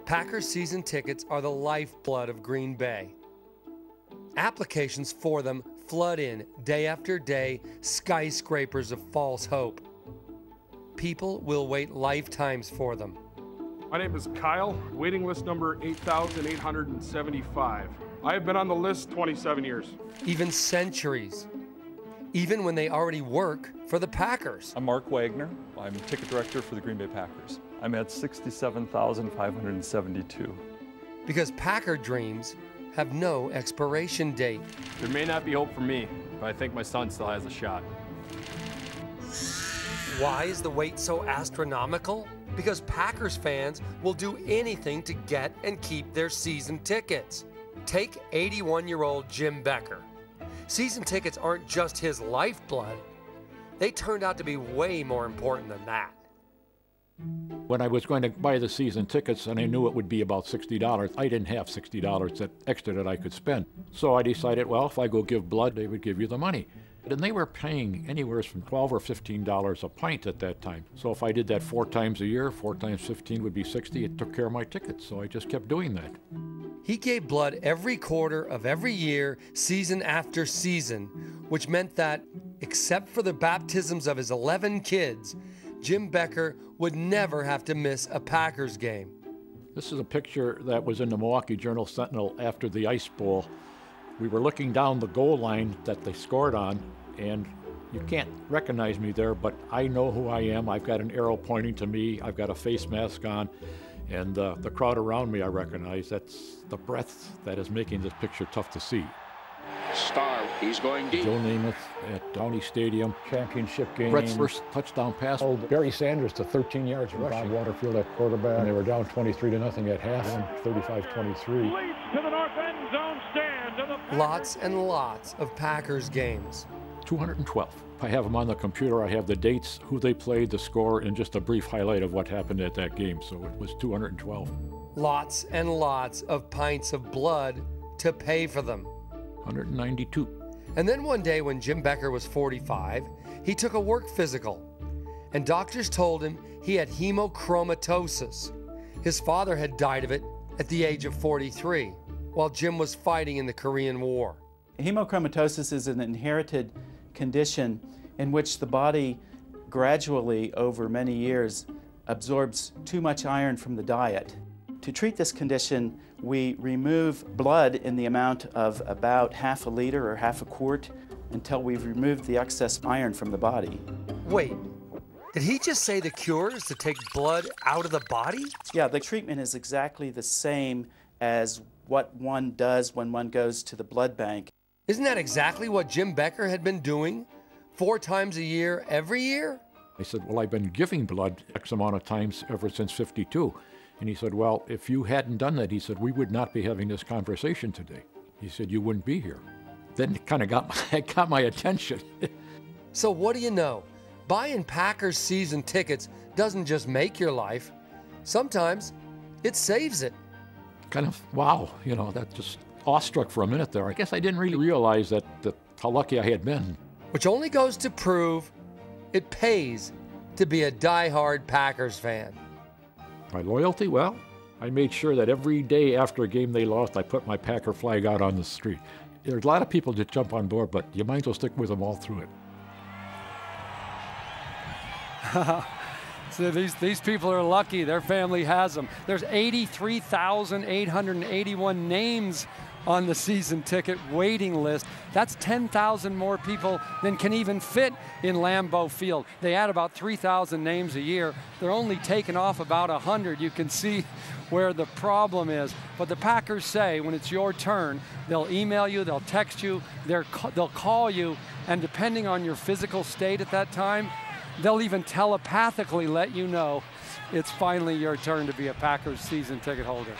Packers season tickets are the lifeblood of Green Bay. Applications for them flood in day after day, skyscrapers of false hope. People will wait lifetimes for them. My name is Kyle, waiting list number 8,875. I have been on the list 27 years. Even centuries. Even when they already work for the Packers. I'm Mark Wagner. I'm ticket director for the Green Bay Packers. I'm at 67,572. Because Packer dreams have no expiration date. There may not be hope for me, but I think my son still has a shot. Why is the wait so astronomical? Because Packers fans will do anything to get and keep their season tickets. Take 81-year-old Jim Becker. Season tickets aren't just his lifeblood. They turned out to be way more important than that. When I was going to buy the season tickets and I knew it would be about $60, I didn't have $60 that extra that I could spend. So I decided, well, if I go give blood, they would give you the money. And they were paying anywhere from $12 or $15 a pint at that time. So if I did that 4 times a year, 4 times 15 would be 60. It took care of my tickets, so I just kept doing that. He gave blood every quarter of every year, season after season, which meant that, except for the baptisms of his 11 kids, Jim Becker would never have to miss a Packers game. This is a picture that was in the Milwaukee Journal-Sentinel after the Ice Bowl. We were looking down the goal line that they scored on, and you can't recognize me there, but I know who I am. I've got an arrow pointing to me. I've got a face mask on, and the crowd around me I recognize. That's the breath that is making this picture tough to see. Star, he's going deep. Joe Namath at Downey Stadium. Championship game. Brett's first touchdown pass. Oh, Barry Sanders to 13 yards rushing. Bob Waterfield at quarterback. And they were down 23-0 at half. 35-23. Lots and lots of Packers games. 212. I have them on the computer. I have the dates, who they played, the score, and just a brief highlight of what happened at that game. So it was 212. Lots and lots of pints of blood to pay for them. 192. And then one day when Jim Becker was 45, he took a work physical, and doctors told him he had hemochromatosis. His father had died of it at the age of 43, while Jim was fighting in the Korean War. Hemochromatosis is an inherited condition in which the body gradually, over many years, absorbs too much iron from the diet. To treat this condition, we remove blood in the amount of about half a liter or half a quart until we've removed the excess iron from the body. Wait, did he just say the cure is to take blood out of the body? Yeah, the treatment is exactly the same as what one does when one goes to the blood bank. Isn't that exactly what Jim Becker had been doing 4 times a year, every year? I said, well, I've been giving blood X amount of times ever since '52. And he said, well, if you hadn't done that, he said, we would not be having this conversation today. He said, you wouldn't be here. Then it kind of got my attention. So what do you know? Buying Packers season tickets doesn't just make your life. Sometimes it saves it. Kind of, wow, you know, that just awestruck for a minute there. I guess I didn't really realize that how lucky I had been. Which only goes to prove it pays to be a diehard Packers fan. My loyalty? Well, I made sure that every day after a game they lost, I put my Packer flag out on the street. There's a lot of people that jump on board, but you might as well stick with them all through it. So these people are lucky. Their family has them. There's 83,881 names on the season ticket waiting list. That's 10,000 more people than can even fit in Lambeau Field. They add about 3,000 names a year. They're only taking off about 100. You can see where the problem is. But the Packers say when it's your turn, they'll email you, they'll text you, they'll call you, and depending on your physical state at that time, they'll even telepathically let you know it's finally your turn to be a Packers season ticket holder.